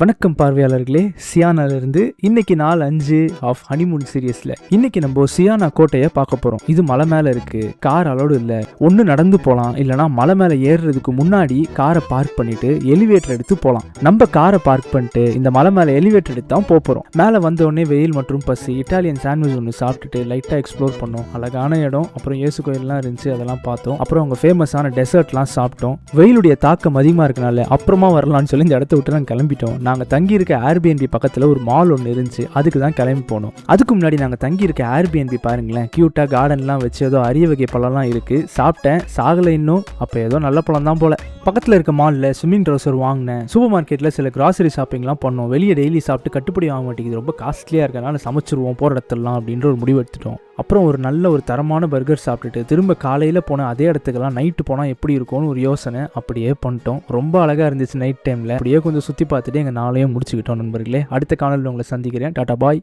வணக்கம் பார்வையாளர்களே, சியானாலிருந்து இன்னைக்கு நாள் 5 ஆஃப் ஹனிமூன் சீரியஸ்ல இன்னைக்கு நம்ம சியானா கோட்டையை பார்க்க போறோம். இது மலை மேல இருக்கு, கார் அலோடு இல்ல. ஒன்னு நடந்து போலாம், இல்லனா மலை மேல ஏறுறதுக்கு முன்னாடி காரை பார்க் பண்ணிட்டு எலிவேட்டர் எடுத்து போலாம். நம்ம காரை பார்க் பண்ணிட்டு இந்த மலை மேல எலிவேட்டர் எடுத்து தான் போறோம். மேல வந்த உடனே வெயில் மற்றும் பசி, இட்டாலியன் சாண்ட்விச் ஒன்று சாப்பிட்டுட்டு லைட்டா எக்ஸ்ப்ளோர் பண்ணோம். அழகான இடம், அப்புறம் இயேசு கோயில்லாம் இருந்துச்சு, அதெல்லாம் பார்த்தோம். அப்புறம் அவங்க ஃபேமஸான டெசர்ட்லாம் சாப்பிட்டோம். வெயிலுடைய தாக்கம் அதிகமா இருக்கனால அப்புறமா வரலாம்னு சொல்லி இந்த இடத்த விட்டு நாங்கள் கிளம்பிட்டோம். நாங்கள் தங்கி இருக்க ஏர்பிஎன்பி பக்கத்தில் ஒரு மால் ஒன்று இருந்துச்சு, அதுக்கு தான் கிளம்பி போனோம். அதுக்கு முன்னாடி நாங்கள் தங்கி இருக்க ஏர்பிஎன்பி பாருங்களேன், கியூட்டா கார்டன்லாம் வச்சு ஏதோ அரிய வகை பழம்லாம் இருக்கு. சாப்பிட்டேன், சாகலை இன்னும். அப்போ ஏதோ நல்ல பழம் தான் போல. பக்கத்தில் இருக்க மாலில் ஸ்விம்மிங் ட்ரௌசர் வாங்கினேன். சூப்பர் மார்க்கெட்டில் சில கிராசரி ஷாப்பிங்லாம் பண்ணோம். வெளியே டெய்லி சாப்பிட்டு கட்டுப்படி ஆக மாட்டேங்குது, ரொம்ப காஸ்ட்லியாக இருக்கனால சமைச்சிருவோம் போகிற இடத்துலாம் அப்படின்ற ஒரு முடிவு எடுத்துட்டோம். அப்புறம் ஒரு தரமான பர்கர் சாப்பிட்டுட்டு திரும்ப காலையில் போன அதே இடத்துக்கெல்லாம் நைட்டு போனால் எப்படி இருக்கும்னு ஒரு யோசனை, அப்படியே பண்ணிட்டோம். ரொம்ப அழகாக இருந்துச்சு நைட் டைமில். அப்படியே கொஞ்சம் சுற்றி பார்த்துட்டு எங்கள் நாளையும் முடிச்சுக்கிட்டோம் நண்பர்களே. அடுத்த காணொலியில் உங்களை சந்திக்கிறேன். டாடா பாய்.